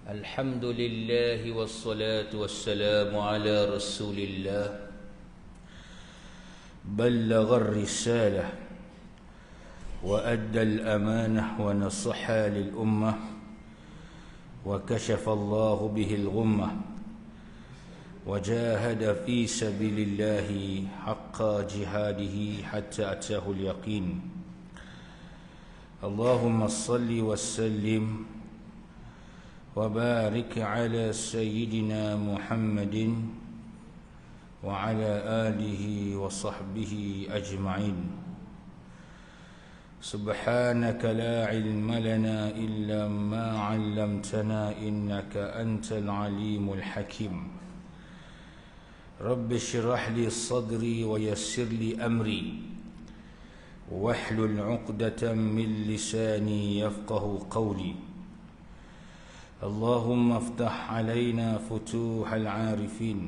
الحمد لله والصلاة والسلام على رسول الله بلغ الرسالة وأدى الأمانة ونصح للأمة وكشف الله به الغمة وجاهد في سبيل الله حق جهاده حتى أتاه اليقين اللهم صل وسلم وبارك على سيدنا محمد وعلى آله وصحبه أجمعين سبحانك لا علم لنا إلا ما علمتنا إنك أنت العليم الحكيم رب اشرح لي صدري ويسر لي أمري واحلل عقدة من لساني يفقه قولي اللهم افتح علينا فتوح العارفين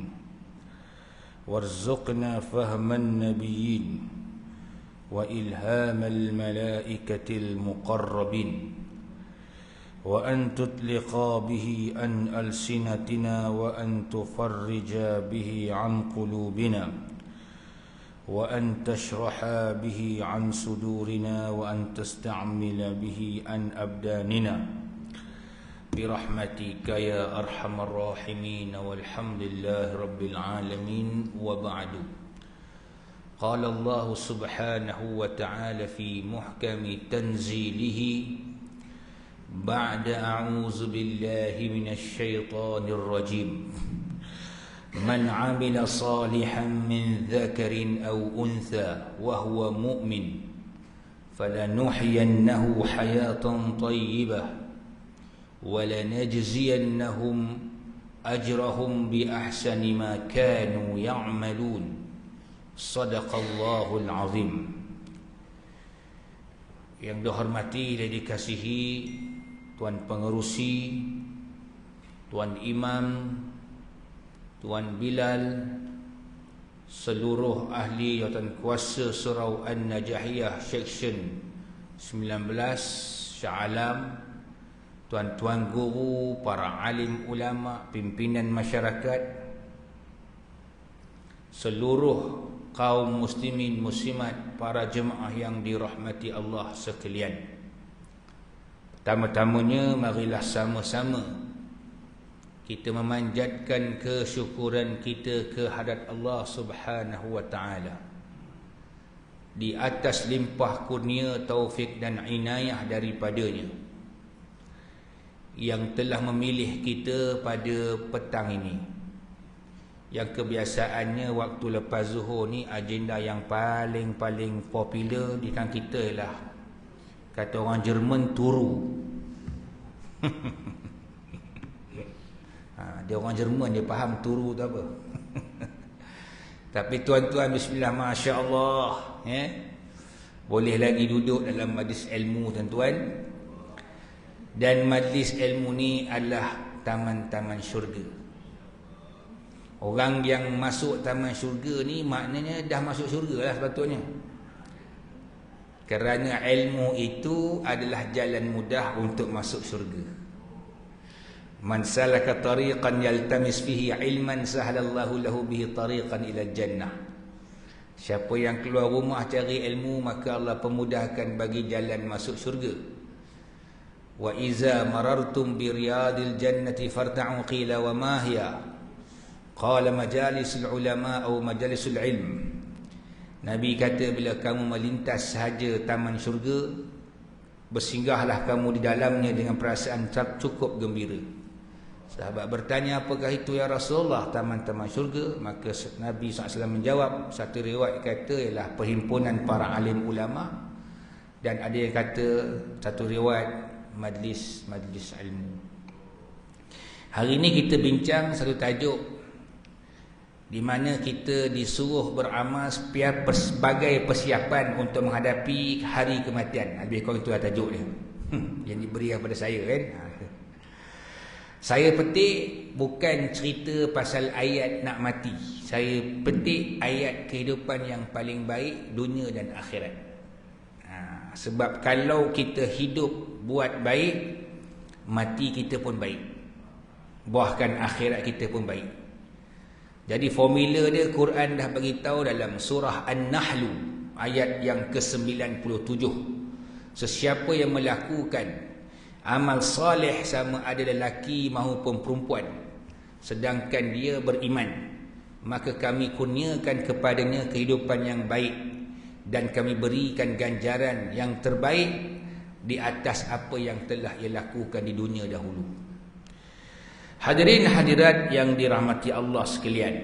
وارزقنا فهم النبيين وإلهام الملائكة المقربين وأن تطلق به عن ألسنتنا وأن تفرج به عن قلوبنا وأن تشرح به عن صدورنا وأن تستعمل به عن أبداننا برحمتك يا أرحم الراحمين والحمد لله رب العالمين وبعد قال الله سبحانه وتعالى في محكم تنزيله بعد أعوذ بالله من الشيطان الرجيم من عمل صالحا من ذكر أو أنثى وهو مؤمن فلنحيينه حياة طيبة ولنجزينهم أجرهم بأحسن ما كانوا يعملون صدق الله العظيم. Yang dihormati dan dikasihi Tuan Pengerusi, Tuan Imam, Tuan Bilal, seluruh ahli jawatan kuasa Surau An-Najahiyah Seksyen 19 Shah Alam, tuan-tuan guru, para alim ulama, pimpinan masyarakat, seluruh kaum muslimin muslimat, para jemaah yang dirahmati Allah sekalian. Pertama-tamanya marilah sama-sama kita memanjatkan kesyukuran kita kehadrat Allah Subhanahu wa taala di atas limpah kurnia, taufik dan inayah daripadanya yang telah memilih kita pada petang ini, yang kebiasaannya waktu lepas zuhur ni agenda yang paling popular di kalangan kita ialah, kata orang Jerman, turu. Dia orang Jerman, dia faham turu tu apa. Tapi tuan-tuan, bismillah, Masya Allah, boleh lagi duduk dalam majlis ilmu, tuan-tuan. Dan majlis ilmu ni adalah taman-taman syurga. Orang yang masuk taman syurga ni maknanya dah masuk syurga lah sepatutnya. Kerana ilmu itu adalah jalan mudah untuk masuk syurga. Man salaka tariqan yaltamis fihi ilman sahalallahu lahu bihi tariqan ila jannah. Siapa yang keluar rumah cari ilmu, maka Allah pemudahkan bagi jalan masuk syurga. Wa iza marartum bi riyadil jannati farta'u qila wa ma hiya qala majalisul ulama atau majalisul ilm. Nabi kata, bila kamu melintas sahaja taman syurga, bersinggahlah kamu di dalamnya dengan perasaan cukup gembira. Sahabat bertanya, apakah itu ya Rasulullah taman-taman syurga? Maka Nabi SAW menjawab, satu riwayat kata ialah perhimpunan para alim ulama, dan ada yang kata satu riwayat majlis ilmu. Hari ini kita bincang satu tajuk di mana kita disuruh beramal sebagai persiapan untuk menghadapi hari kematian. Lebih kurang itulah tajuk dia yang diberi kepada saya, kan. Saya petik bukan cerita pasal ayat nak mati. Saya petik ayat kehidupan yang paling baik dunia dan akhirat. Sebab kalau kita hidup buat baik, mati kita pun baik. Bahkan akhirat kita pun baik. Jadi formula dia Quran dah bagi tahu dalam surah An-Nahl ayat yang ke-97. Sesiapa yang melakukan amal soleh sama ada lelaki maupun perempuan sedangkan dia beriman, maka kami kurniakan kepadanya kehidupan yang baik dan kami berikan ganjaran yang terbaik di atas apa yang telah ia lakukan di dunia dahulu. Hadirin hadirat yang dirahmati Allah sekalian,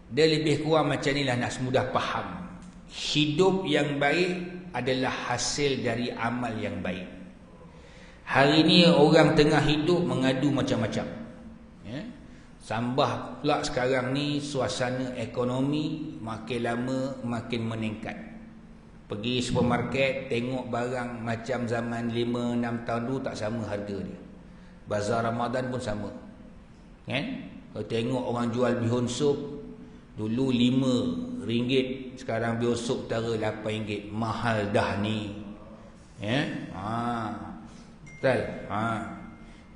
dia lebih kurang macam inilah, nak semudah faham. Hidup yang baik adalah hasil dari amal yang baik. Hari ini orang tengah hidup mengadu macam-macam, ya? Sambah pula sekarang ni suasana ekonomi makin lama makin meningkat. Pergi supermarket tengok barang macam zaman 5-6 tahun dulu tak sama harga dia. Bazar Ramadan pun sama, kan? Kalau tengok orang jual bihun sup dulu RM5, sekarang bihun sup utara RM8. Mahal dah ni, ya? Betul.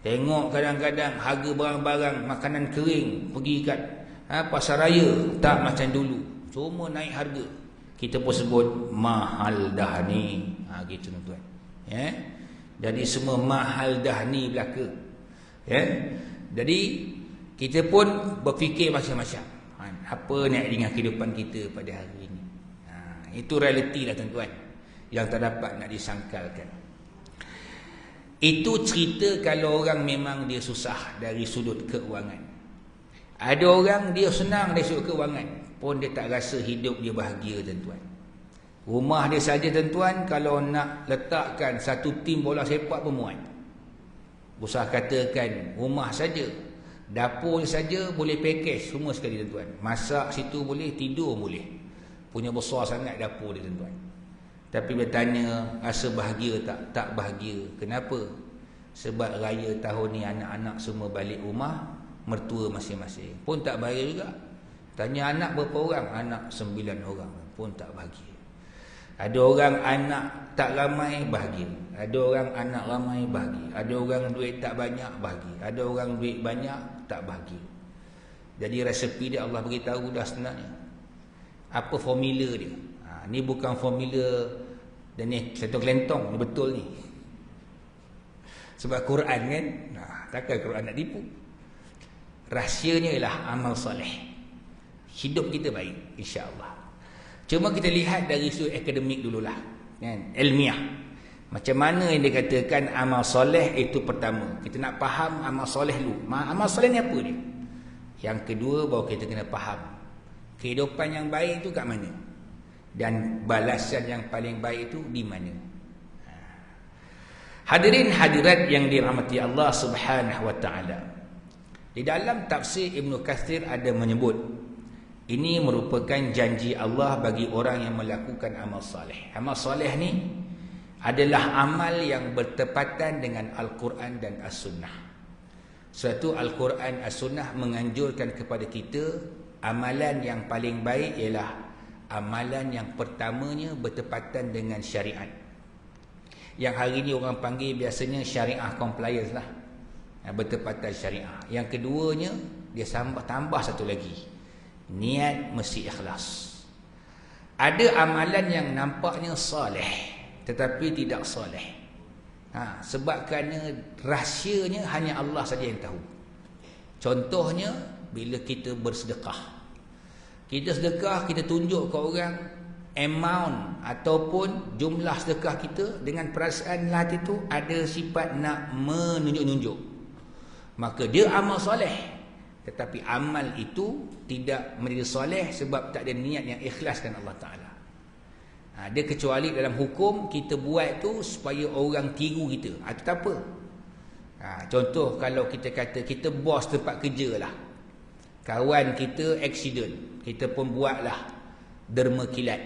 Tengok kadang-kadang harga barang-barang makanan kering pergi kat pasar raya tak macam dulu, cuma naik harga. Kita pun sebut mahal dah ni. Gitu tuan-tuan, ya? Jadi semua mahal dah ni belaka, ya? Jadi kita pun berfikir macam-macam, apa nak dengan kehidupan kita pada hari ini. Itu realiti lah tuan-tuan, yang tak dapat nak disangkalkan. Itu cerita kalau orang memang dia susah dari sudut keuangan. Ada orang dia senang dari sudut keuangan pun dia tak rasa hidup dia bahagia tuan-tuan. Rumah dia saja tuan-tuan, kalau nak letakkan satu tim bola sepak pun muat. Usah katakan rumah saja, dapur saja boleh package semua sekali tuan-tuan. Masak situ boleh, tidur boleh. Punya besar sangat dapur dia tuan-tuan. Tapi bertanya rasa bahagia tak? Tak bahagia. Kenapa? Sebab raya tahun ni anak-anak semua balik rumah, mertua masing-masing pun tak bahagia juga. Tanya anak berapa orang? Anak 9 orang pun tak bahagia. Ada orang anak tak ramai bahagia, ada orang anak ramai bahagia, ada orang duit tak banyak bahagia, ada orang duit banyak tak bahagia. Jadi resepi dia Allah beritahu dah sebenarnya. Apa formula dia? Ni bukan formula dan ni satu kelentong, ni betul ni. Sebab Quran kan, takkan Quran nak tipu. Rahsianya ialah amal soleh. Hidup kita baik, insya-Allah. Cuma kita lihat dari sudut akademik dululah, kan? Ilmiah. Macam mana yang dikatakan amal soleh itu pertama. Kita nak faham amal soleh dulu. Amal soleh ni apa dia? Yang kedua baru kita kena faham kehidupan yang baik itu kat mana? Dan balasan yang paling baik itu di mana? Hadirin hadirat yang dirahmati Allah Subhanahu wa taala. Di dalam tafsir Ibn Katsir ada menyebut ini merupakan janji Allah bagi orang yang melakukan amal soleh. Amal soleh ni adalah amal yang bertepatan dengan Al-Quran dan As-Sunnah. Suatu Al-Quran As-Sunnah menganjurkan kepada kita amalan yang paling baik ialah amalan yang pertamanya bertepatan dengan syariat. Yang hari ini orang panggil biasanya syariah compliance lah, bertepatan syariah. Yang keduanya dia tambah satu lagi, niat mesti ikhlas. Ada amalan yang nampaknya soleh tetapi tidak soleh, sebab kerana rahsianya hanya Allah saja yang tahu. Contohnya bila kita bersedekah, kita sedekah, kita tunjuk ke orang amount ataupun jumlah sedekah kita dengan perasaan hati itu ada sifat nak menunjuk-nunjuk, maka dia amal soleh. Tetapi amal itu tidak menjadi soleh sebab tak ada niat yang ikhlaskan Allah Ta'ala. Dia kecuali dalam hukum kita buat tu supaya orang tiru kita. Itu tak apa. Contoh kalau kita kata kita bos tempat kerja lah, kawan kita accident, kita pun buatlah derma kilat.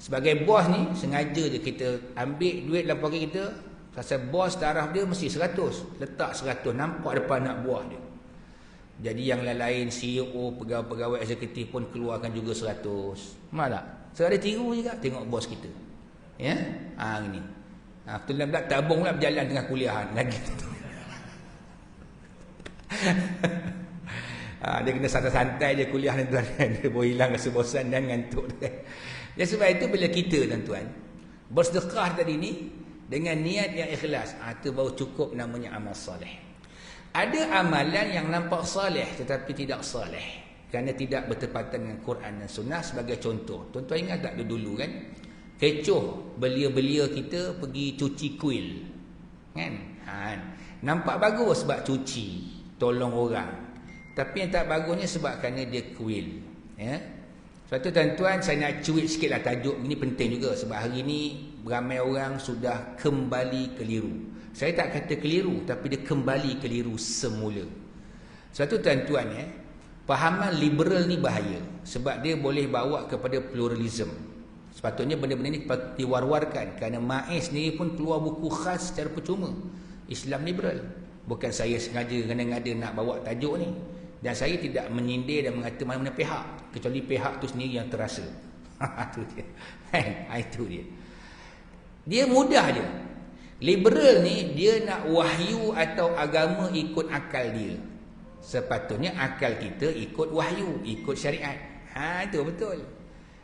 Sebagai bos ni sengaja je kita ambil duit dalam poket kita. Pasal bos taraf dia mesti 100, letak 100, nampak depan anak buah dia. Jadi yang lain CEO, pegawai-pegawai eksekutif pun keluarkan juga 100. Malah so ada tiru juga tengok bos kita, ya. Ini betul lah, tabung lah berjalan tengah kuliahan lagi. Dia kena santai-santai je kuliah ni tuan. Dia boleh hilang rasa bosan dan ngantuk. Dan sebab itu bila kita tuan-tuan bersedekah tadi ni dengan niat yang ikhlas, itu baru cukup namanya amal soleh. Ada amalan yang nampak soleh tetapi tidak soleh kerana tidak bertepatan dengan Quran dan Sunnah. Sebagai contoh, tuan-tuan ingat tak dulu kan, kecoh belia-belia kita pergi cuci kuil kan? Nampak bagus sebab cuci, tolong orang. Tapi yang tak bagusnya sebab kerana dia kuil, ya. Sebab tu tuan-tuan, saya nak cuit sikit lah tajuk ini, penting juga. Sebab hari ni ramai orang sudah kembali keliru. Saya tak kata keliru, tapi dia kembali keliru semula. Sebab tu tuan-tuan, fahaman liberal ni bahaya. Sebab dia boleh bawa kepada pluralism. Sepatutnya benda-benda ni diwar-warkan. Kerana MAIS sendiri pun keluar buku khas secara percuma, Islam liberal. Bukan saya sengaja ngada-ngada nak bawa tajuk ni. Dan saya tidak menyindir dan mengata mana-mana pihak, kecuali pihak tu sendiri yang terasa. Itu dia. Itu dia. Dia mudah je. Liberal ni dia nak wahyu atau agama ikut akal dia. Sepatutnya akal kita ikut wahyu, ikut syariat. Itu betul.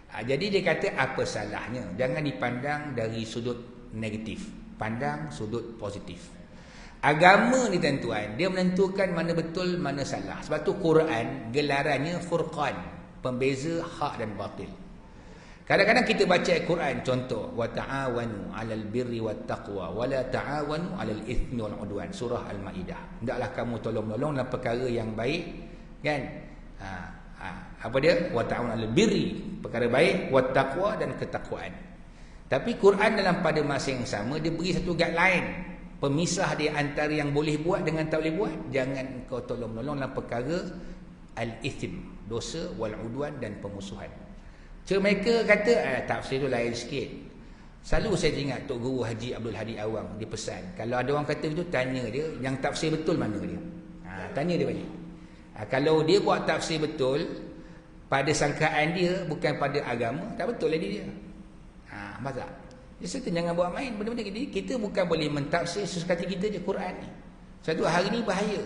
Jadi dia kata apa salahnya? Jangan dipandang dari sudut negatif, pandang sudut positif. Agama ni tuan-tuan, dia menentukan mana betul, mana salah. Sebab tu Quran gelarannya Furqan, pembeza hak dan batil. Kadang-kadang kita baca Quran, contoh, wa ta'awanu 'alal birri wat taqwa wa la ta'awanu 'alal itsmi wal 'udwan, surah Al-Maidah. Hendaklah kamu tolong-menolong dalam perkara yang baik, kan? Apa dia? Wa ta'awanu 'alal birri, perkara baik, wat taqwa, dan ketakwaan. Tapi Quran dalam pada masa yang sama dia beri satu guideline, pemisah dia antara yang boleh buat dengan tak boleh buat. Jangan kau tolong-menolong dalam perkara al-ithm, dosa, wal-udwan, dan pemusuhan. Mereka kata tafsir tu lain sikit. Selalu saya ingat Tok Guru Haji Abdul Hadi Awang, dia pesan, kalau ada orang kata itu, tanya dia yang tafsir betul mana dia. Tanya dia balik. Kalau dia buat tafsir betul pada sangkaan dia, bukan pada agama, tak betul lagi dia. Masa jadi jangan buat main benda-benda ni. Kita bukan boleh mentafsir sesuka hati kita je Quran ni. Satu hari ni bahaya.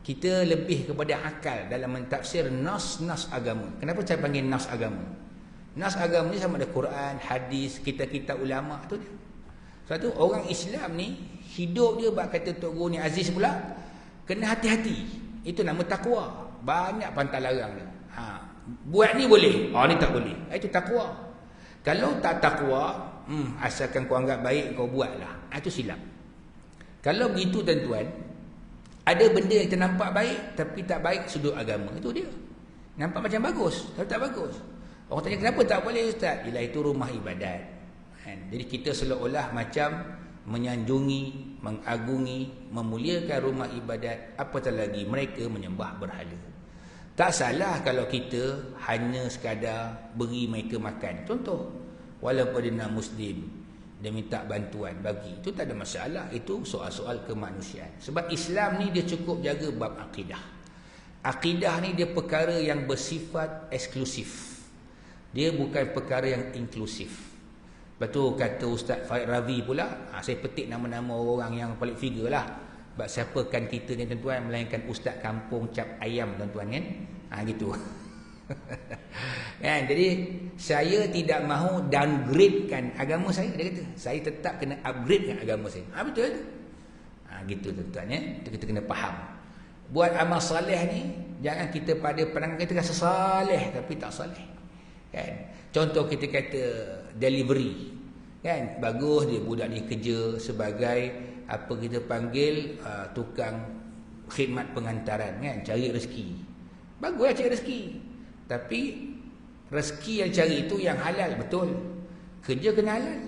Kita lebih kepada akal dalam mentafsir nas-nas agama. Kenapa saya panggil nas agama? Nas agama ni sama ada Quran, hadis, kitab-kitab ulama tu dia. Sebab tu orang Islam ni hidup dia, bak kata Tok Guru ni Aziz pula, kena hati-hati. Itu nama takwa. Banyak pantang larang dia. Buat ni boleh, ni tak boleh. Itu takwa. Kalau tak takwa, asalkan kau anggap baik, kau buatlah. Itu silap. Kalau begitu tuan-tuan, ada benda yang ternampak baik tapi tak baik sudut agama, itu dia. Nampak macam bagus tapi tak bagus. Orang tanya kenapa tak boleh Ustaz? Ialah itu rumah ibadat. Jadi kita seolah-olah macam menyanjungi, mengagungi, memuliakan rumah ibadat, apatah lagi mereka menyembah berhala. Tak salah kalau kita hanya sekadar beri mereka makan. Contoh, walaupun dia nak Muslim, dia minta bantuan, bagi. Itu tak ada masalah. Itu soal-soal kemanusiaan. Sebab Islam ni dia cukup jaga bab akidah. Akidah ni dia perkara yang bersifat eksklusif. Dia bukan perkara yang inklusif. Lepas tu kata Ustaz Farid Ravi pula, saya petik nama-nama orang yang paling figure lah. Sebab siapakan kita ni tuan-tuan, melainkan Ustaz kampung cap ayam tuan-tuan kan. Gitu. Kan? Jadi saya tidak mahu downgradekan agama saya. Dia kata saya tetap kena upgradekan agama saya. Betul tu. Gitu tuan-tuan ya. Kita kena faham. Buat amal soleh ni, jangan kita pada pandangan kita rasa soleh tapi tak soleh. Kan? Contoh kita kata delivery. Kan? Bagus dia, budak ni kerja sebagai apa kita panggil tukang khidmat pengantaran kan, cari rezeki. Baguslah cari rezeki. Tapi rezeki yang cari itu yang halal, betul. Kerja kena halal.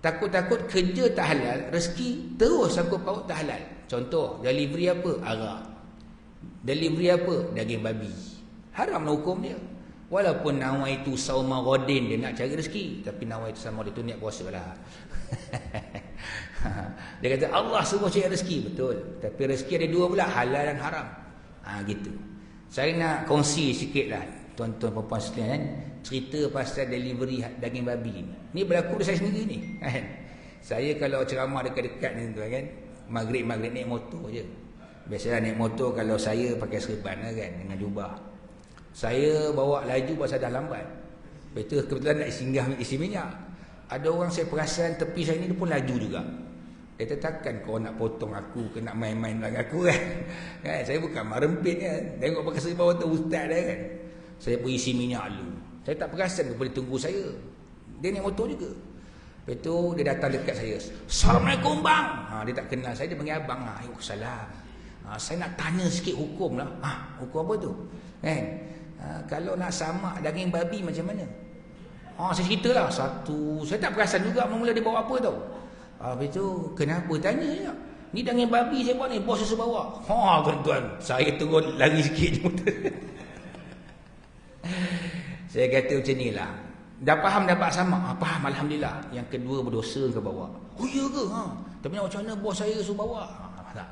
Takut-takut kerja tak halal, rezeki terus sangkut paut tak halal. Contoh, delivery apa? Arak. Delivery apa? Daging babi. Haramlah hukum dia. Walaupun nawai itu sauma ghadin, dia nak cari rezeki, tapi nawai itu sauma itu niat puasa lah. Dia kata Allah suruh cari rezeki, betul. Tapi rezeki ada dua pula, halal dan haram. Gitu. Saya nak kongsi sikit lah tuan-tuan perempuan sekalian, cerita pasal delivery daging babi ni. Ni berlaku di saya sendiri ni kan. Saya kalau ceramah dekat-dekat ni tuan kan, maghrib naik motor je. Biasanya naik motor kalau saya pakai serban kan, dengan jubah. Saya bawa laju pasal dah lambat. Betul, kebetulan nak singgah isi minyak. Ada orang saya perasan tepi saya ni dia pun laju juga. Dia takkan kau nak potong aku ke nak main-main dengan aku kan. Kan saya bukan marempit kan. Tengok pakai serban motor ustaz dah kan. Saya pun isi minyak dulu. Saya tak perasan kepada tunggu saya. Dia naik motor juga. Lepas tu dia datang dekat saya. Assalamualaikum bang. Dia tak kenal saya, dia panggil abang. Waalaikumsalam. Saya nak tanya sikit hukum lah. Hukum apa tu? Kan? Kalau nak samak daging babi macam mana? Saya ceritalah satu. Saya tak perasan juga mula dia bawa apa tau. Habis tu kenapa tanya je. Ni daging babi saya bawa ni, bos saya bawa. Tuan-tuan, saya turun lari sikit. Saya kata macam ni lah. Dah faham dapat samak? Faham, alhamdulillah. Yang kedua berdosa ke bawa. Oh iya ke? Tapi nak macam mana bos saya suruh bawa? Tak.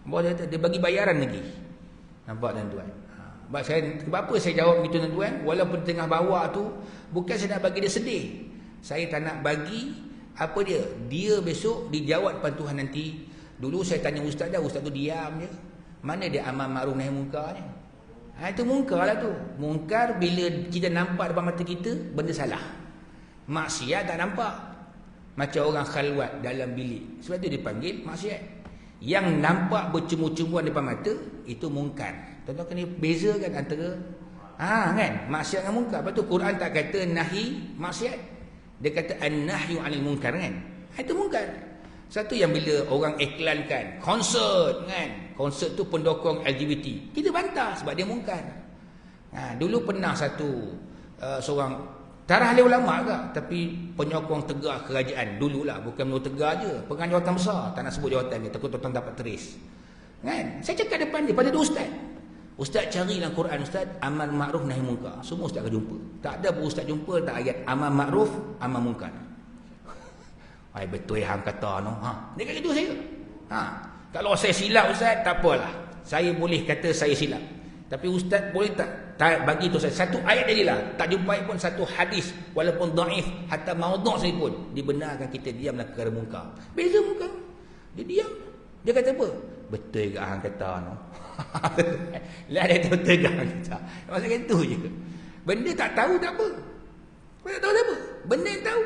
Bos dia bagi bayaran lagi. Nampak tuan-tuan? Sebab apa saya jawab begitu tuan-tuan? Walaupun tengah bawa tu, bukan saya nak bagi dia sedih. Saya tak nak bagi, apa dia? Dia besok dijawab depan Tuhan nanti. Dulu saya tanya ustaz dah, ustaz tu diam je. Mana dia amal ma'ruf nahi munkar ni? Itu munkar lah tu. Munkar bila kita nampak depan mata kita, benda salah. Maksiat tak nampak. Macam orang khalwat dalam bilik. Sebab tu dipanggil maksiat. Yang nampak bercumbu-cumbuan depan mata, itu munkar. Tuan-tuan kena bezakan antara kan, maksiat dengan munkar. Lepas tu Quran tak kata nahi maksiat. Dia kata an-nahyu 'anil munkar kan. Itu munkar. Satu yang bila orang iklankan konsert kan. Konsert tu pendokong LGBT. Kita bantah sebab dia munkar. Dulu pernah satu seorang tarah ahli ulama agak, tapi penyokong tegar kerajaan dululah, bukan menurut tegar je, pegang jawatan besar, tak nak sebut jawatan dia, takut tuan dapat teris. Kan? Saya cakap depan dia, pada tu ustaz. Ustaz cari dalam Quran ustaz amal ma'ruf nahi munkar. Semua ustaz akan jumpa. Tak ada pun ustaz jumpa tak ayat amal ma'ruf, amal munkar. Betul hang kata no. Dia kata gitu saya. Kalau saya silap ustaz tak apalah. Saya boleh kata saya silap. Tapi ustaz boleh tak bagi tu saya satu ayat jadilah. Tak jumpai pun satu hadis walaupun dhaif hatta maudhu' sekalipun dibenarkan kita diam dalam perkara munkar. Beza munkar. Dia diam. Dia kata apa? Betul ke hang kata no. Lah dia betul ke hang kata. Maksudnya itu je. Benda tak tahu tak apa. Tak tahu tak apa. Benda yang tahu.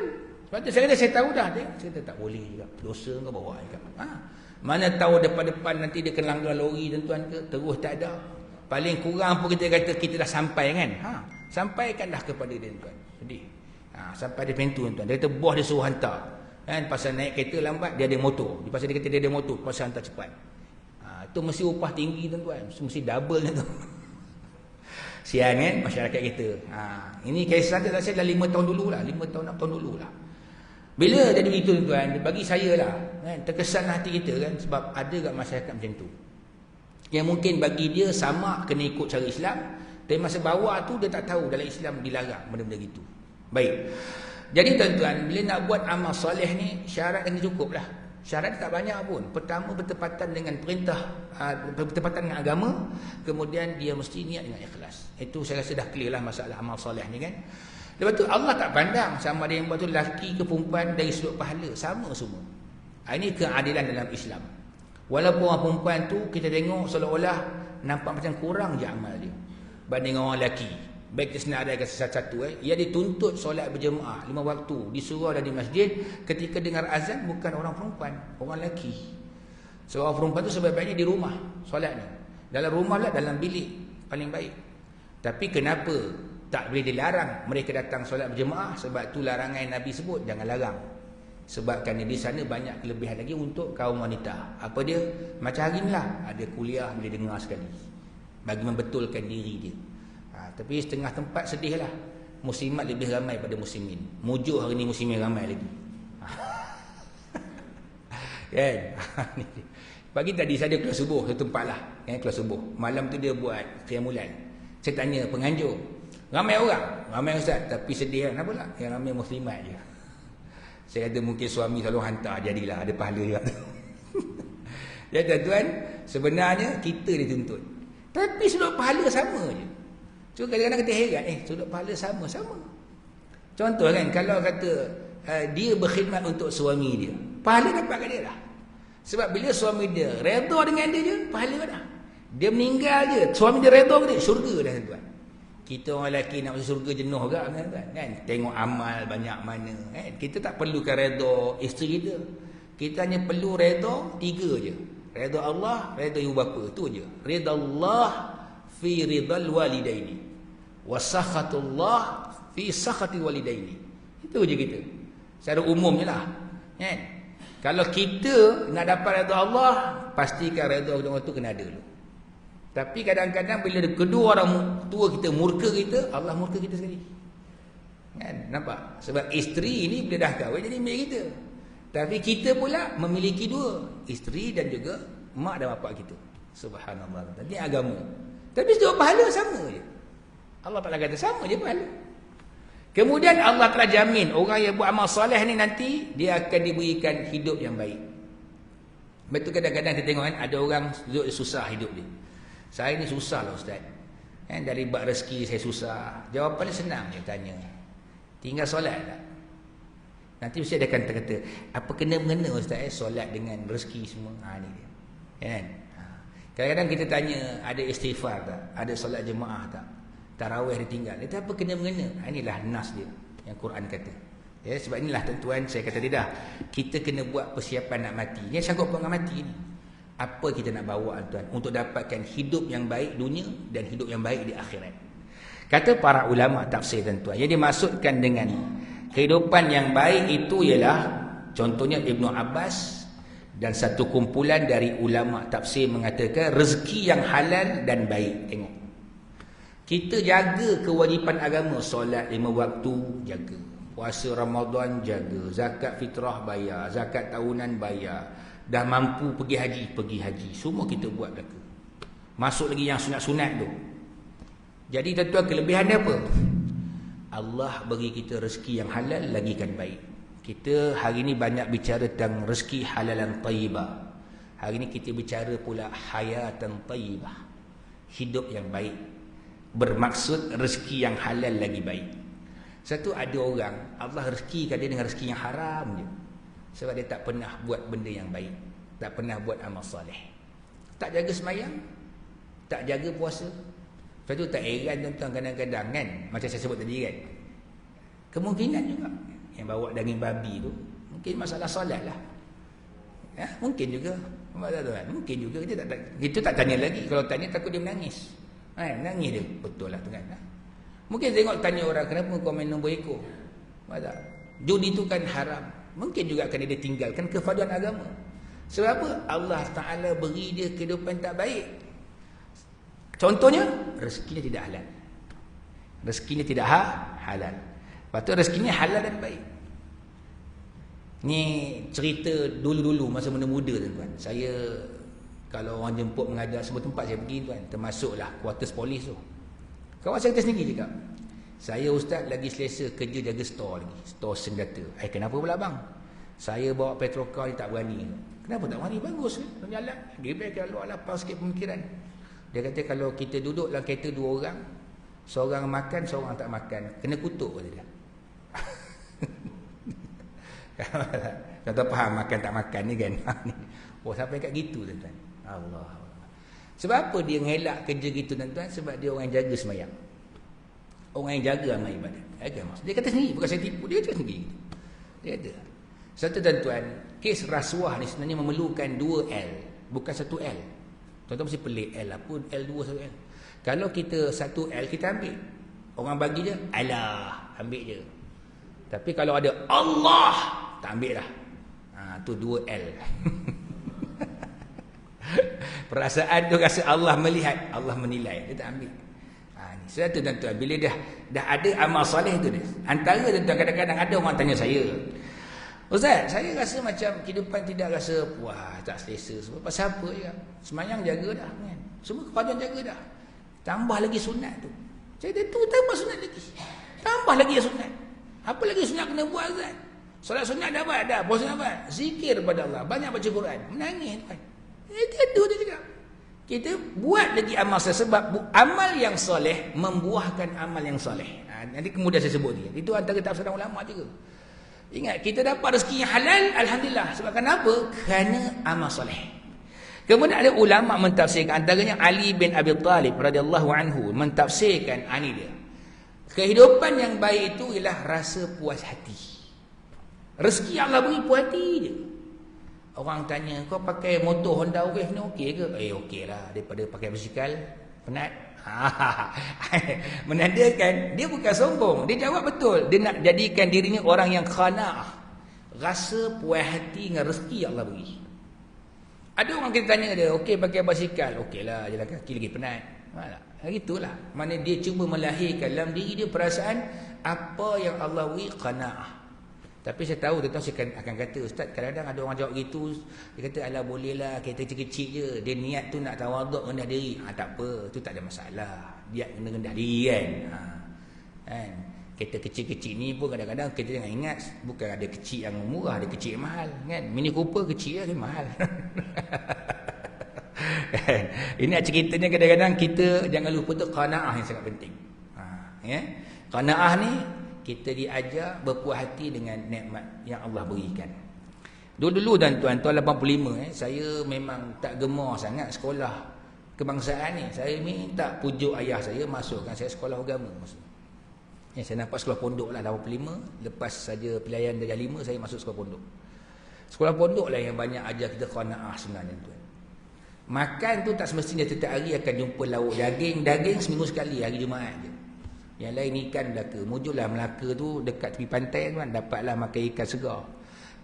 Sebab tu saya kata saya tahu dah. Saya kata tak boleh juga. Dosa kau bawa juga. Mana tahu depan-depan nanti dia kena langgar lori tuan-tuan ke. Terus tak ada. Paling kurang pun kita kata kita dah sampai kan. Sampaikanlah kepada dia tuan. Sedih. Sampai di pintu tuan. Dia kata bos dia suruh hantar. Kan pasal naik kereta lambat dia ada motor. Pasal dia kata dia ada motor, pasal hantar cepat. Itu mesti upah tinggi tuan-tuan. Mesti double tu. Sian kan masyarakat kita. Ini kisah dia saya dah 5 tahun dulu lah. 5 tahun 6 tahun dulu lah. Bila jadi begitu tuan, bagi saya lah kan, terkesan hati kita kan, sebab ada kat masyarakat macam tu. Yang mungkin bagi dia sama kena ikut cara Islam, tapi masa bawa tu dia tak tahu dalam Islam dilarang benda-benda gitu. Baik. Jadi tuan-tuan, bila nak buat amal soleh ni syarat kena cukup lah. Syarat tak banyak pun. Pertama bertepatan dengan perintah, bertepatan dengan agama, kemudian dia mesti niat dengan ikhlas. Itu saya rasa dah clear lah masalah amal soleh ni kan. Lepas tu Allah tak pandang sama ada yang buat tu lelaki ke perempuan dari sudut pahala, sama semua. Ini keadilan dalam Islam. Walaupun orang perempuan tu kita tengok seolah-olah nampak macam kurang je amal dia banding orang lelaki. Baik kita senang ada satu ia dituntut solat berjemaah 5 waktu di surau dan di masjid ketika dengar azan, bukan orang perempuan, orang lelaki. Seorang perempuan tu sebaik-baiknya di rumah solat ni. Dalam rumah lah, dalam bilik paling baik. Tapi kenapa tak boleh dilarang mereka datang solat berjemaah? Sebab tu larangan Nabi sebut jangan larang. Sebabkan di sana banyak kelebihan lagi untuk kaum wanita. Apa dia? Macam hari ni lah, ada kuliah boleh dengar sekali bagi membetulkan diri dia. Tapi setengah tempat sedih lah, muslimat lebih ramai pada muslimin. Mujuk hari ni muslimin ramai lagi. Kan? Pagi tadi saya ada kelas subuh satu tempat lah, kelas subuh. Malam tu dia buat qiyamulan. Saya tanya penganjur, ramai orang, ramai ustaz, tapi sedih kan? Kenapa lah? Yang ramai muslimat je. Saya kata mungkin suami selalu hantar, jadilah ada pahala juga. Ya tuan-tuan, sebenarnya kita dituntut, tapi sudut pahala sama je. So kadang-kadang kita heran, sudut pahala sama. Contoh kan, kalau kata dia berkhidmat untuk suami dia, pahala dapat kat dia lah. Sebab bila suami dia redha dengan dia je, pahala dah. Dia meninggal je, suami dia redha ke dia, syurga dah tuan. Kita orang lelaki nak masuk syurga jenuh agak kan. Tengok amal banyak mana kan. Kita tak perlukan redha isteri kita. Kita hanya perlu redha 3 je. Redha Allah, redha ibu bapa, tu je. Redha Allah fi ridal walidaini wa sakhatullah fi sakhati walidaini. Itu je kita. Secara umumnya lah kan. Kalau kita nak dapat redha Allah, pastikan redha orang tu kena ada dulu. Tapi kadang-kadang bila kedua orang tua kita murka kita, Allah murka kita sekali. Kan? Nampak? Sebab isteri ni bila dah kahwin jadi milik kita. Tapi kita pula memiliki 2, isteri dan juga mak dan bapak kita. Subhanallah. Tadi agama. Tapi setiap pahala sama je. Allah Taala kata sama je pahala. Kemudian Allah telah jamin orang yang buat amal soleh ni nanti dia akan diberikan hidup yang baik. Betul kadang-kadang kita tengok kan ada orang susah hidup dia. Saya ni susah lah ustaz. Kan dari bab rezeki saya susah. Jawapan dia senang dia tanya. Tinggal solat tak? Nanti mesti dia akan kata, apa kena-mengena ustaz solat dengan rezeki semua. Ni dia. Kan? Kadang-kadang kita tanya ada istighfar tak? Ada solat jemaah tak? Tarawih dia tinggal. Dia apa kena-mengena? Inilah nas dia yang Quran kata. Ya, sebab inilah tuan-tuan saya kata tidak. Kita kena buat persiapan nak mati. Ni sanggup dengan mati ni. Apa kita nak bawa tuan untuk dapatkan hidup yang baik dunia dan hidup yang baik di akhirat. Kata para ulama tafsir tuan, yang dimaksudkan dengan kehidupan yang baik itu ialah contohnya Ibnu Abbas dan satu kumpulan dari ulama tafsir mengatakan rezeki yang halal dan baik. Tengok. Kita jaga kewajipan agama, solat 5 waktu jaga, puasa Ramadan jaga, zakat fitrah bayar, zakat tahunan bayar. Dah mampu pergi haji. Semua kita buat belaka. Masuk lagi yang sunat-sunat tu. Jadi tuan-tuan kelebihan dia apa? Allah bagi kita rezeki yang halal lagi kan baik. Kita hari ni banyak bicara tentang rezeki halalan tayyibah. Hari ni kita bicara pula hayatan tayyibah. Hidup yang baik. Bermaksud rezeki yang halal lagi baik. Satu ada orang Allah rezekikan dia dengan rezeki yang haram je. Sebab dia tak pernah buat benda yang baik, tak pernah buat amal soleh, tak jaga semayang, tak jaga puasa. Lepas tu tak heran tuan-tuan kadang-kadang kan, macam saya sebut tadi kan, kemungkinan juga yang bawa daging babi tu mungkin masalah solat lah ya, mungkin juga mungkin juga kita tak tanya lagi. Kalau tanya takut dia menangis. Menangis dia, betul lah tu kan. Mungkin tengok tanya orang, kenapa kau main nombor ekor? Judi tu kan haram. Mungkin juga akan dia tinggalkan kefaduan agama. Sebab apa? Allah Ta'ala beri dia kehidupan tak baik. Contohnya, rezekinya tidak halal. Rezekinya tidak halal. Lepas tu rezekinya halal dan baik. Ni cerita dulu-dulu masa muda-muda tuan. Saya kalau orang jemput mengajar semua tempat saya pergi tuan, termasuklah quarters polis tu. Kawan saya kata sendiri cakap, saya ustaz lagi selesa kerja jaga store lagi, store senjata. Kenapa pula bang? Saya bawa petrol car tak berani. Kenapa tak berani? Bagus kan? Jalan. Dia biar kalau lapar sikit pemikiran. Dia kata kalau kita duduk dalam kereta 2 orang, seorang makan, seorang tak makan, kena kutuk kata dia. Contoh faham makan tak makan ni kan. Oh sampai kat gitu tuan-tuan. Allah. Sebab apa dia ngelak kerja gitu tuan-tuan? Sebab dia orang yang jaga sembahyang. Orang yang jaga amal ibadat. Dia kata sendiri, bukan saya tipu, dia kata sendiri. Dia kata. Satu tuan-tuan, kes rasuah ni sebenarnya memerlukan 2 L, bukan 1 L. Tuan-tuan mesti pelik L apa, L2 1 L. Kalau kita 1 L kita ambil. Orang bagi je, alah, ambil je. Tapi kalau ada Allah, tak ambil lah. Tu 2 L. Perasaan tu rasa Allah melihat, Allah menilai, dia tak ambil. Sebab tu tuan-tuan, bila dah ada amal soleh tu ni, antara tuan-tuan kadang-kadang ada orang tanya saya, Ustaz, saya rasa macam kehidupan tidak rasa puas, tak selesa. Sebab pasal apa je? Semayang jaga dah kan? Semua kepaduan jaga dah. Tambah lagi sunat tu. Saya kata tu tambah sunat lagi. Tambah lagi sunat. Apa lagi sunat kena buat Ustaz? Solat sunat dah buat dah, puasa dah buat. Zikir kepada Allah, banyak baca Quran, menangis kan. Itu dia cakap. Kita buat lagi amal sebab amal yang soleh membuahkan amal yang soleh. Nanti kemudian saya sebut dia. Itu antara tafsiran ulama juga. Ingat, kita dapat rezeki yang halal, alhamdulillah. Sebab kenapa? Kerana amal soleh. Kemudian ada ulama mentafsirkan, antaranya Ali bin Abi Talib radhiyallahu anhu mentafsirkan ini dia. Kehidupan yang baik itu ialah rasa puas hati. Rezeki Allah beri puas hati je. Orang tanya, kau pakai motor Honda Wave ni okey ke? Okey lah, daripada pakai basikal penat. Menandakan dia bukan sombong. Dia jawab betul. Dia nak jadikan dirinya orang yang qanaah, rasa puas hati dengan rezeki yang Allah beri. Ada orang kita tanya dia, okey pakai basikal, okey lah, jalan kaki lagi penat. Gitulah. Mana dia cuba melahirkan dalam diri dia perasaan apa yang Allah beri, qanaah. Tapi saya tahu tuan-tuan saya akan kata, Ustaz, kadang-kadang ada orang jawab gitu, dia kata alah bolehlah, kereta kecil-kecil je, dia niat tu nak tawaduk rendah diri. Tak apa, tu tak ada masalah. Dia kena rendah diri kan. Kan? Kereta kecil-kecil ni pun kadang-kadang kita jangan ingat, bukan ada kecil yang murah, ada kecil yang mahal kan. Mini Cooper kecil lah, mahal. Ini ceritanya kadang-kadang kita jangan lupa tu qanaah yang sangat penting. Qanaah ni kita diajar berpuas hati dengan nikmat yang Allah berikan. Dulu-dulu tuan-tuan, tahun 85 saya memang tak gemar sangat sekolah kebangsaan ni. Saya minta pujuk ayah saya masukkan saya sekolah agama. Saya nampak sekolah pondok lah 85. Lepas saja pilihan darjah 5 saya masuk sekolah pondok. Sekolah pondok lah yang banyak ajar kita qanaah sebenarnya tuan. Makan tu tak semestinya setiap hari akan jumpa lauk daging. Daging seminggu sekali, hari Jumaat je. Yang lain ikan Melaka. Mujurlah Melaka tu dekat tepi pantai tuan, dapatlah makan ikan segar.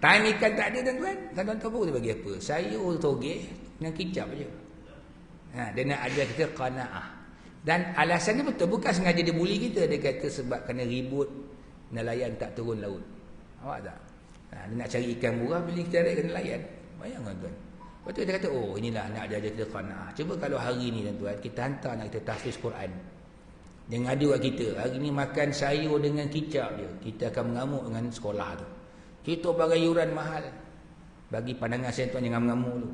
Time ikan tak ada tuan-tuan. Tuan-tuan tahu dia bagi apa? Sayur togeh dengan kicap je. Dia nak ajar kita qanaah. Dan alasannya betul, bukan sengaja dia bully kita. Dia kata sebab kena ribut nelayan tak turun laut. Awak tak? Dia nak cari ikan murah, bila kita cari nelayan. Bayangkan tuan. Lepas tu dia kata, oh inilah nak ajar kita qanaah. Cuba kalau hari ni tuan-tuan, kita hantar nak kita tahfiz Quran. Dia ngadu kat kita, hari ni makan sayur dengan kicap je, kita akan mengamuk dengan sekolah tu. Kita bagi yuran mahal. Bagi pandangan saya tuan, jangan mengamuk tu.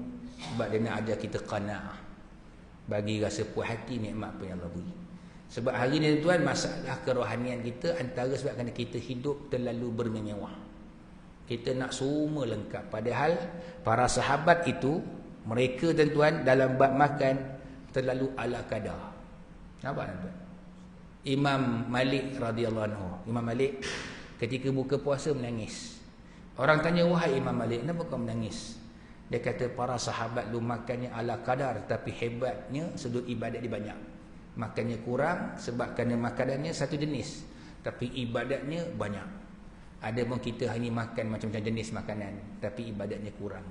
Sebab dia nak ajar kita qanaah, bagi rasa puas hati nikmat apa yang Allah beri. Sebab hari ni tuan, masalah kerohanian kita antara sebab kerana kita hidup terlalu bermewah. Kita nak semua lengkap. Padahal para sahabat itu, mereka tuan-tuan dalam bab makan terlalu ala kadar. Nampak tuan? Imam Malik radhiyallahu anhu. Imam Malik ketika buka puasa menangis. Orang tanya, wahai Imam Malik, kenapa kau menangis? Dia kata para sahabat lu makannya ala kadar, tapi hebatnya sudut ibadat dia banyak. Makannya kurang sebab kerana makanannya satu jenis, tapi ibadatnya banyak. Ada pun kita hari ni makan macam-macam jenis makanan, tapi ibadatnya kurang.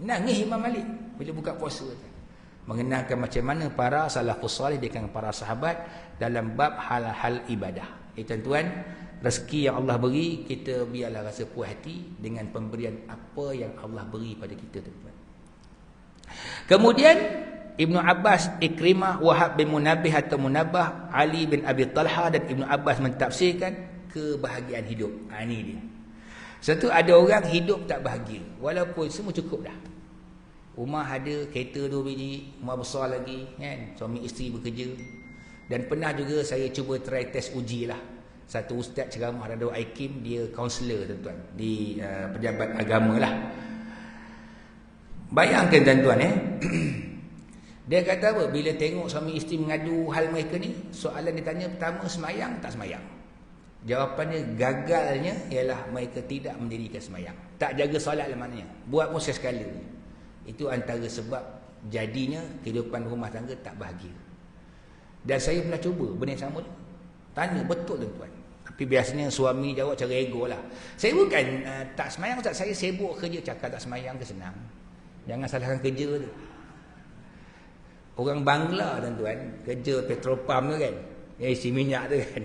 Nangis Imam Malik bila buka puasa. Mengenalkan macam mana para salafus salih dengan para sahabat dalam bab hal-hal ibadah. Tuan-tuan, rezeki yang Allah beri, kita biarlah rasa puas hati dengan pemberian apa yang Allah beri pada kita, tuan-tuan. Kemudian Ibnu Abbas, Ikrimah, Wahab bin Munabbih atau Munabbah, Ali bin Abi Talha dan Ibnu Abbas mentafsirkan kebahagiaan hidup. Ini dia. Satu, ada orang hidup tak bahagia walaupun semua cukup dah. Rumah ada, kereta 2 biji, rumah besar lagi kan, suami isteri bekerja. Dan pernah juga saya cuba try test uji lah. Satu ustaz ceramah Radau Aikim, dia kaunselor tuan-tuan di pejabat agama lah. Bayangkan tuan-tuan dia kata apa, bila tengok suami isteri mengadu hal mereka ni, soalan dia tanya pertama, semayang tak semayang? Jawapannya gagalnya ialah mereka tidak mendirikan semayang, tak jaga solat lah maknanya, buat pun sekali. Itu antara sebab jadinya kehidupan rumah tangga tak bahagia. Dan saya pernah cuba benda yang sama tu. Tanya betul tuan-tuan. Tapi biasanya suami jawab cara ego lah. Saya bukan tak semayang, tak, saya sibuk kerja. Cakap tak semayang ke senang. Jangan salahkan kerja tu. Orang Bangla tuan-tuan, kerja petrolpam tu kan, isi minyak tu kan,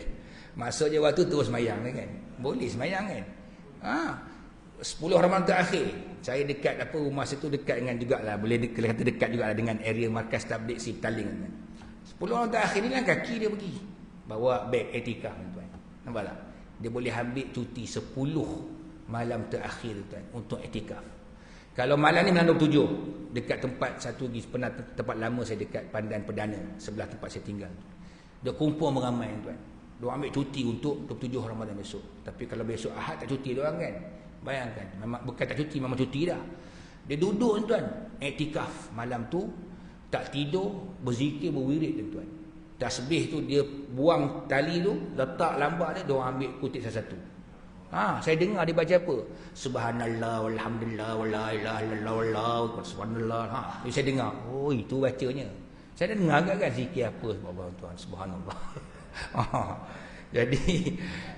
masuk je waktu terus semayang kan. Boleh semayang kan. 10 Ramadan terakhir saya dekat rumah situ, dekat dengan jugalah, boleh kata dekat jugalah dengan area markas tabligh Siptaling kan. 10 Ramadan terakhir ni lah kaki dia pergi bawa beg etikaf tuan. Nampak tak? Dia boleh ambil cuti 10 malam terakhir tuan untuk etikaf. Kalau malam ni malam 27 dekat tempat satu lagi, pernah tempat lama saya dekat Pandan Perdana, sebelah tempat saya tinggal. Dia kumpul beramai tuan. Diorang ambil cuti untuk 27 Ramadan besok. Tapi kalau besok Ahad tak cuti diorang kan. Bayangkan, memang bukan tak cuti, memang cuti dah. Dia duduk tuan, iktikaf malam tu, tak tidur, berzikir, berwirid tuan. Tasbih tu dia buang tali tu, letak lambak dia, diorang ambil kutip satu-satu. Saya dengar dia baca apa? Subhanallah walhamdulillah wala ilaha illallah wallahu subhanallah. Jadi saya dengar, oh itu bacanya. Saya dah dengar kan zikir apa subhanallah tuan, subhanallah. Jadi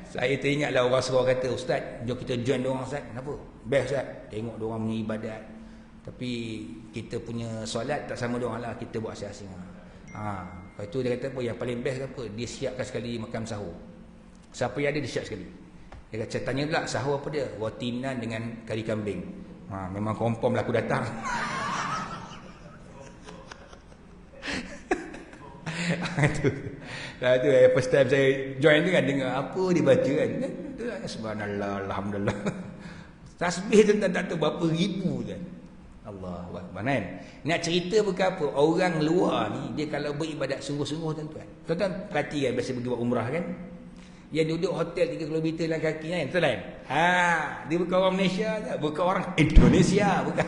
saya teringatlah orang seorang kata, ustaz, jom kita join diorang ustaz. Kenapa? Best ustaz, tengok diorang punya ibadat. Tapi kita punya solat tak sama diorang lah, kita buat asing-asing. Lepas tu dia kata apa, yang paling best apa? Dia siapkan sekali makan sahur. Siapa yang ada dia siap sekali. Dia kata, tanya pula sahur apa dia? Roti nan dengan kari kambing. Memang confirm lah aku datang. Itu first time saya join tu kan, dengar apa dia baca kan. Subhanallah, alhamdulillah. Tasbih tu tak tahu berapa ribu kan. Allahu Akbar kan. Nak cerita bukan apa, orang luar ni dia kalau beribadat sungguh-sungguh tuan-tuan. Tuan-tuan perhatikan biasa pergi buat umrah kan. Yang duduk hotel 3 km dalam kaki kan, betul kan? Dia bukan orang Malaysia tak, bukan orang Indonesia, bukan.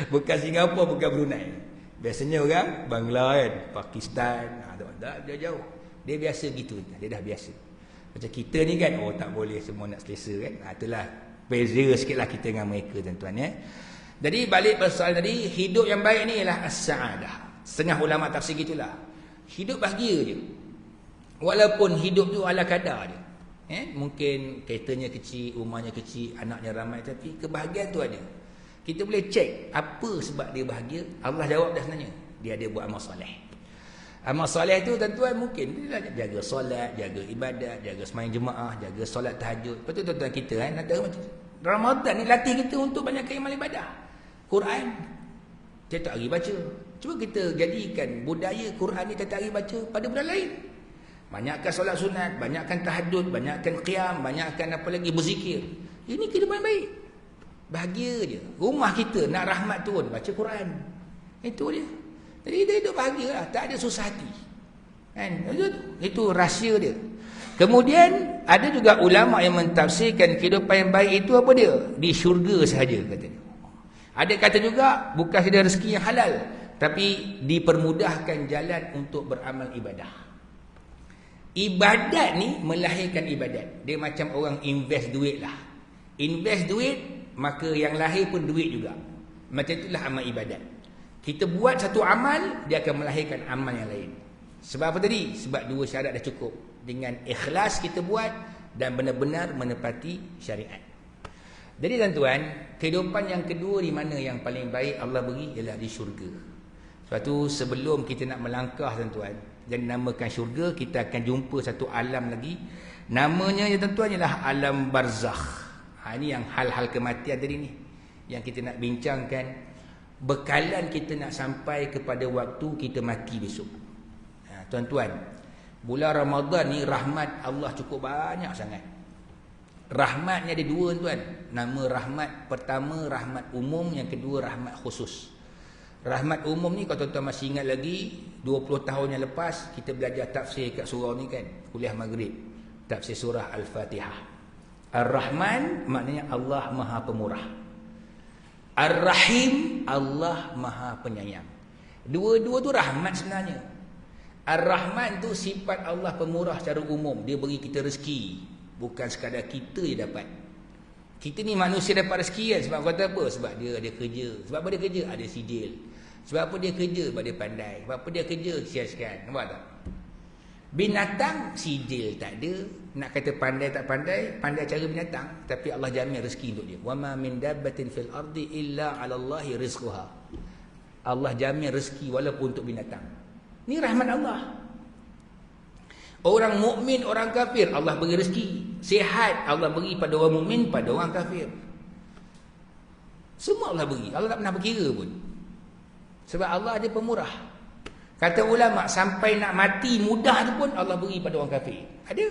Bukan Singapura, bukan Brunei. Biasanya orang Bangla kan, Pakistan, dia jauh. Dia biasa gitu, dia dah biasa. Macam kita ni kan, tak boleh semua nak selesa kan. Itulah beza sikitlah kita dengan mereka tuan-tuan ya. Jadi balik persoalan tadi, hidup yang baik ni ialah as-sa'adah. Setengah ulama tafsir gitulah. Hidup bahagia je. Walaupun hidup tu ala kadar je. Mungkin keretanya kecil, rumahnya kecil, anaknya ramai, tapi kebahagiaan tu ada. Kita boleh cek apa sebab dia bahagia. Allah jawab dah sebenarnya. Dia ada buat amal soleh. Amal soleh tu tuan-tuan mungkin dia jaga solat, jaga ibadat, jaga sembahyang jemaah, jaga solat tahajud. Betul tuan-tuan kita kan, ada macam Ramadan ni latih kita untuk banyakkan amal ibadah. Quran tiap hari baca. Cuba kita jadikan budaya Quran ni tiap hari baca pada bulan lain. Banyakkan solat sunat, banyakkan tahajud, banyakkan qiyam, banyakkan apa lagi berzikir. Ini kehidupan baik. Bahagia je. Rumah kita nak rahmat turun, baca Quran. Itu dia. Jadi kita hidup bahagia lah. Tak ada susah hati. Kan? Itu rahsia dia. Kemudian ada juga ulama yang mentafsirkan kehidupan yang baik itu apa dia? Di syurga sahaja katanya. Ada kata juga bukan sahaja rezeki yang halal, tapi dipermudahkan jalan untuk beramal ibadah. Ibadat ni melahirkan ibadat. Dia macam orang invest duit lah. Invest duit, maka yang lahir pun duit juga. Macam itulah amal ibadat. Kita buat satu amal, dia akan melahirkan amal yang lain. Sebab apa tadi? Sebab dua syarat dah cukup. Dengan ikhlas kita buat dan benar-benar menepati syariat. Jadi tuan-tuan, kehidupan yang kedua di mana yang paling baik Allah beri ialah di syurga. Sebab tu sebelum kita nak melangkah tuan-tuan dan dinamakan syurga, kita akan jumpa satu alam lagi. Namanya ya tuan-tuan ialah alam barzakh. Ini yang hal-hal kematian tadi ni yang kita nak bincangkan. Bekalan kita nak sampai kepada waktu kita mati besok. Tuan-tuan, bulan Ramadan ni rahmat Allah cukup banyak sangat. Rahmatnya ada dua tuan. Nama rahmat pertama rahmat umum, yang kedua rahmat khusus. Rahmat umum ni kalau tuan-tuan masih ingat lagi 20 tahun yang lepas kita belajar tafsir kat surau ni kan, kuliah maghrib, tafsir surah Al-Fatihah. Ar-Rahman maknanya Allah Maha Pemurah. Ar-Rahim Allah Maha Penyayang. Dua-dua tu rahmat sebenarnya. Ar-Rahman tu sifat Allah pemurah secara umum. Dia beri kita rezeki. Bukan sekadar kita je dapat. Kita ni manusia dapat rezeki kan. Sebab kata apa? Sebab dia ada kerja. Sebab apa dia kerja? Ada sijil. Sebab apa dia kerja? Sebab dia pandai. Sebab apa dia kerja? Sia-siakan. Nampak tak? Binatang sijil tak ada. Nak kata pandai tak pandai, pandai cara binatang. Tapi Allah jamin rezeki untuk dia. Wa ma min dabbatin fil ardi illa 'ala Allahi rizquha. Allah jamin rezeki walaupun untuk binatang. Ini rahmat Allah. Orang mukmin, orang kafir, Allah beri rezeki. Sihat, Allah beri pada orang mukmin, pada orang kafir. Semua Allah beri. Allah tak pernah berkira pun. Sebab Allah ada pemurah. Kata ulama, sampai nak mati mudah tu pun Allah beri pada orang kafir. Ada.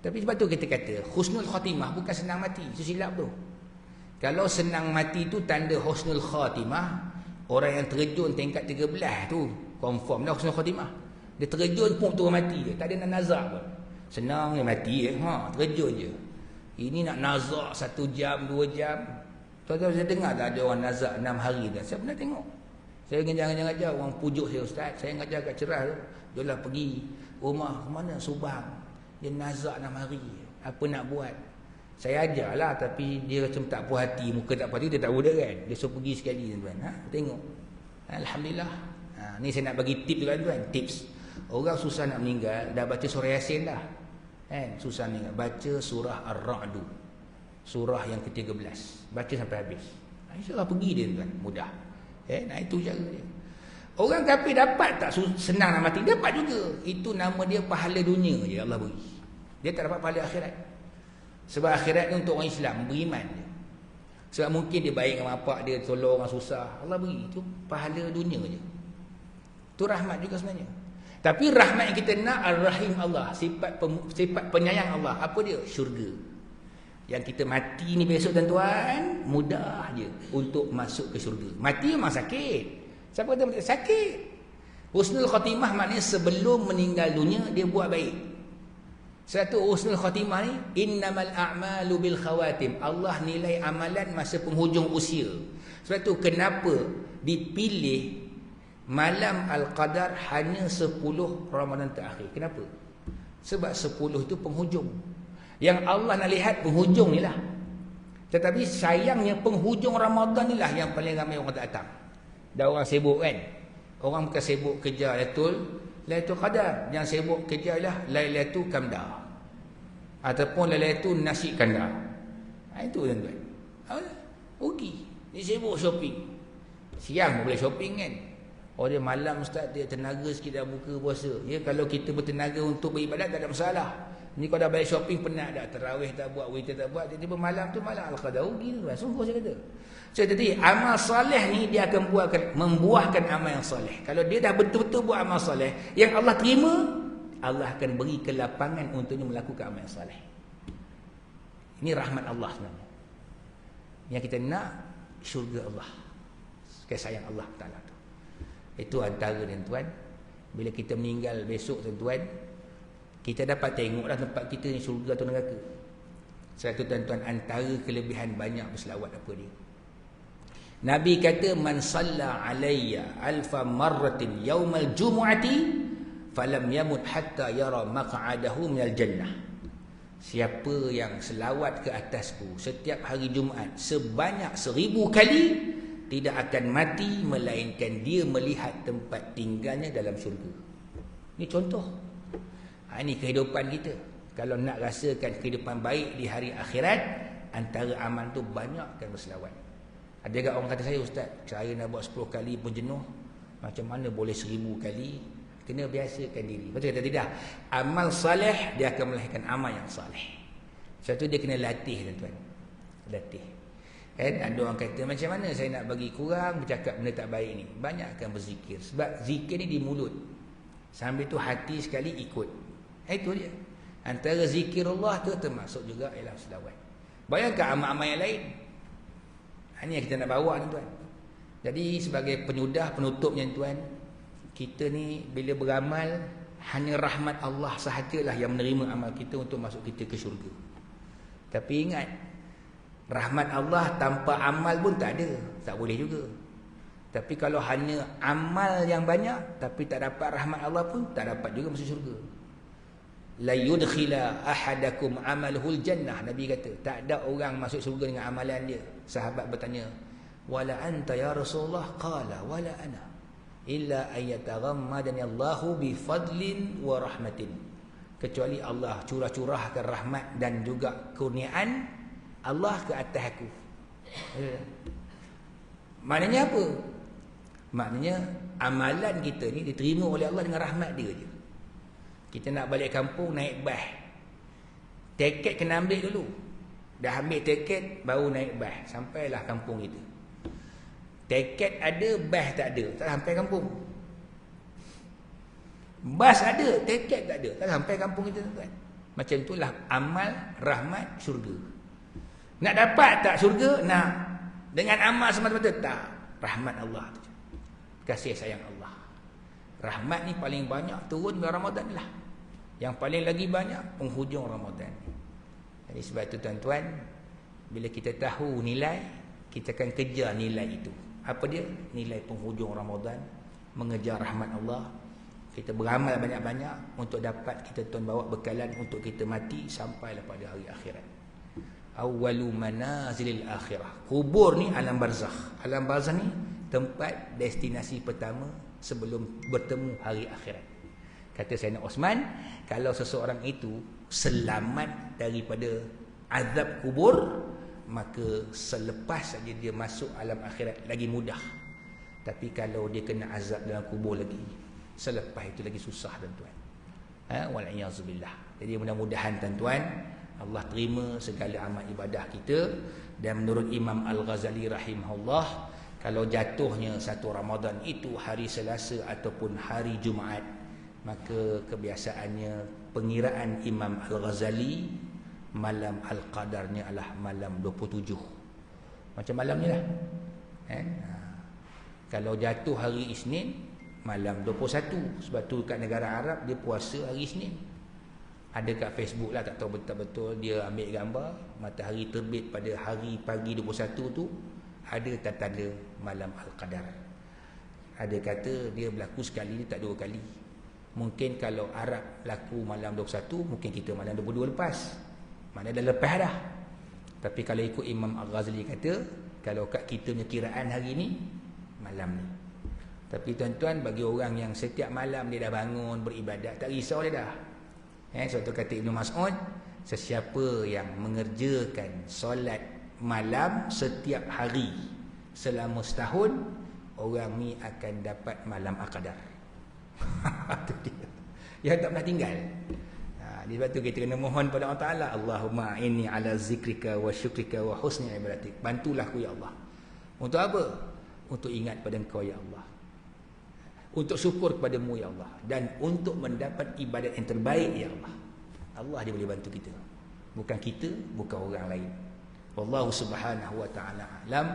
Tapi sebab tu kita kata, husnul khatimah bukan senang mati. Itu silap tu. Kalau senang mati tu tanda husnul khatimah, orang yang terjun tingkat 13 tu confirm dah husnul khatimah. Dia terjun pun turun mati je, tak ada nak nazar pun. Senang ni mati terjun je. Ini nak nazak 1 jam 2 jam. Tuan-tuan saya dengar tak ada orang nazak 6 hari dah. Saya pernah tengok. Saya ngajar orang pujuk saya, ustaz, saya ngajar kat Cerah tu. Jomlah pergi rumah ke mana Subang. Dia nazak 6 hari. Apa nak buat? Saya ajarlah, tapi dia macam tak puas hati, muka tak puas hati, dia tak budak kan. Dia suruh pergi sekali tuan-tuan. Tengok. Alhamdulillah. Ni saya nak bagi tip juga tuan, tips. Orang susah nak meninggal, dah baca surah Yasin dah. Susah meninggal, baca surah Ar-Ra'du. Surah yang ke-13. Baca sampai habis. InsyaAllah pergi dia tuan, mudah. Nah itu cara dia. Orang kafir dapat tak senang nak mati? Dapat juga. Itu nama dia pahala dunia je Allah beri. Dia tak dapat pahala akhirat. Sebab akhirat ni untuk orang Islam, beriman je. Sebab mungkin dia baik dengan bapak dia, tolong orang susah, Allah beri. Itu pahala dunia je. Itu rahmat juga sebenarnya. Tapi rahmat yang kita nak, Ar-Rahim Allah, sifat penyayang Allah. Apa dia? Syurga. Yang kita mati ni besok tuan-tuan, mudah je untuk masuk ke syurga. Mati memang sakit. Siapa kata mati? Sakit. Husnul khatimah maknanya sebelum meninggal dunia dia buat baik. Satu husnul khatimah ni, innamal a'malu bil khawatim. Allah nilai amalan masa penghujung usia. Sebab tu kenapa dipilih malam Al-Qadar hanya 10 Ramadan terakhir. Kenapa? Sebab 10 itu penghujung. Yang Allah nak lihat penghujung ni lah. Tetapi sayangnya penghujung Ramadan ni lah yang paling ramai orang tak datang. Dah orang sibuk kan. Orang bukan sibuk kejar Lailatul Qadar. Yang sibuk kejar lah Lailatul Qamar. Ataupun Lailatul Nasi Kandar. Itu tuan-tuan. Rugi. Dia sibuk shopping. Siang boleh shopping kan. Oh dia malam ustaz, dia tenaga sikit dah buka puasa. Ya, kalau kita bertenaga untuk beribadat tak ada masalah. Ni kau dah balik shopping penat dah, tarawih tak buat, witir tak buat, tiba-tiba malam tu malam Al-Qadar rugi tuan. Sungguh saya kata. Jadi amal soleh ni dia akan membuahkan amal yang soleh. Kalau dia dah betul-betul buat amal soleh yang Allah terima, Allah akan beri kelapangan untuknya melakukan amal yang soleh. Ini rahmat Allah sebenarnya. Yang kita nak syurga Allah. Kasih sayang Allah Taala tu. Itu antara tuan-tuan. Bila kita meninggal besok tuan-tuan, kita dapat tengoklah tempat kita ni syurga atau neraka. Satu tuan-tuan, antara kelebihan banyak berselawat apa dia. Nabi kata, man salla alayya alfa marratin yaumal jumu'ati falam yamut hatta yara maq'adahu minal jannah. Siapa yang selawat ke atasku setiap hari Jumaat sebanyak 1000 kali, tidak akan mati melainkan dia melihat tempat tinggalnya dalam syurga. Ini contoh. Ini kehidupan kita. Kalau nak rasakan kehidupan baik di hari akhirat, antara amal tu banyakkan berselawat. Ada juga orang kata saya, ustaz, saya nak buat 10 kali pun jenuh. Macam mana boleh 1000 kali? Kena biasakan diri. Betul kata tidak? Amal saleh dia akan melahirkan amal yang saleh. Satu dia kena latih tuan-tuan. Latih. Ada orang kata macam mana saya nak bagi kurang bercakap benda tak baik ni? Banyakkan berzikir. Sebab zikir ni di mulut. Sambil tu hati sekali ikut. Itu dia. Antara zikirullah tu termasuk juga ialah selawat. Bayangkan amal-amal yang lain. Ini yang kita nak bawa tuan. Jadi sebagai penyudah, penutupnya tuan, kita ni bila beramal, hanya rahmat Allah sahajalah yang menerima amal kita untuk masuk kita ke syurga. Tapi ingat, rahmat Allah tanpa amal pun tak ada. Tak boleh juga. Tapi kalau hanya amal yang banyak tapi tak dapat rahmat Allah pun tak dapat juga masuk syurga. La yudkhila ahadakum amaluhul jannah. Nabi kata, tak ada orang masuk syurga dengan amalan dia. Sahabat bertanya, wala anta ya Rasulullah? Qala wala ana illa ayataghammadani Allahu bi fadlin wa rahmatin. Kecuali Allah curah-curahkan rahmat dan juga kurniaan Allah ke atas aku. Maknanya apa? Maknanya amalan kita ni diterima oleh Allah dengan rahmat dia je. Kita nak balik kampung naik bas. Tiket kena ambil dulu. Dah ambil tiket baru naik bas. Sampailah kampung kita. Tiket ada, bas tak ada. Tak sampai kampung. Bas ada, tiket tak ada. Tak sampai kampung kita tuan. Macam itulah amal rahmat syurga. Nak dapat tak syurga? Nak. Dengan amal semata-mata? Tak. Rahmat Allah. Kasih sayang Allah. Rahmat ni paling banyak turun bulan Ramadan lah. Yang paling lagi banyak penghujung Ramadan. Jadi sebab itu tuan-tuan, bila kita tahu nilai, kita akan kejar nilai itu. Apa dia? Nilai penghujung Ramadan, mengejar rahmat Allah. Kita beramal banyak-banyak untuk dapat kita tuan bawa bekalan untuk kita mati sampailah pada hari akhirat. Awwalu manazilil akhirah. Kubur ni alam barzakh. Alam barzakh ni tempat destinasi pertama sebelum bertemu hari akhirat. Kata Sayyidina Osman, kalau seseorang itu selamat daripada azab kubur, maka selepas saja dia masuk alam akhirat lagi mudah. Tapi kalau dia kena azab dalam kubur lagi, selepas itu lagi susah tuan-tuan. Wal'iyazubillah. Jadi mudah-mudahan tuan-tuan Allah terima segala amal ibadah kita. Dan menurut Imam Al-Ghazali rahimahullah, kalau jatuhnya satu Ramadan itu hari Selasa ataupun hari Jumaat, maka kebiasaannya pengiraan Imam Al-Ghazali malam Al-Qadarnya adalah malam 27. Macam malam ni lah. Kalau jatuh hari Isnin, malam 21. Sebab tu kat negara Arab dia puasa hari Isnin. Ada kat Facebook lah, tak tahu betul-betul, dia ambil gambar matahari terbit pada hari pagi 21 tu, ada tanda malam Al-Qadar. Ada kata dia berlaku sekali, dia tak dua kali. Mungkin kalau Arab berlaku malam 21, mungkin kita malam 22 lepas. Mana dah lepas dah. Tapi kalau ikut Imam Al-Ghazali kata, kalau kat kita punya kiraan hari ni, malam ni. Tapi tuan-tuan, bagi orang yang setiap malam dia dah bangun beribadat, tak risau dia dah. Suatu kata Ibnu Mas'ud, sesiapa yang mengerjakan solat malam setiap hari selama setahun, orang ni akan dapat malam Al-Qadar. Itu dia. Yang tak pernah tinggal. Sebab tu kita kena mohon pada Allah Ta'ala, Allahumma inni ala zikrika wa syukrika wa husni ibadatik. Bantulah aku ya Allah. Untuk apa? Untuk ingat pada Engkau ya Allah, untuk syukur kepadamu ya Allah, dan untuk mendapat ibadat yang terbaik ya Allah. Allah dia boleh bantu kita, bukan kita, bukan orang lain. Wallahu subhanahu wa ta'ala alam.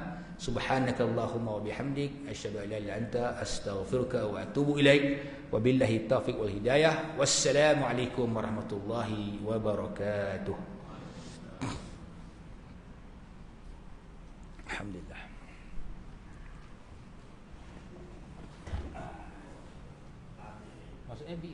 Subhanakallahumma wa bihamdik, asyhadu an la ilaha illa anta, astaghfiruka wa atubu ilaik. Wabillahi taufiq wal hidayah. Wassalamu alaikum warahmatullahi wabarakatuh. Alhamdulillah. Maksudnya B.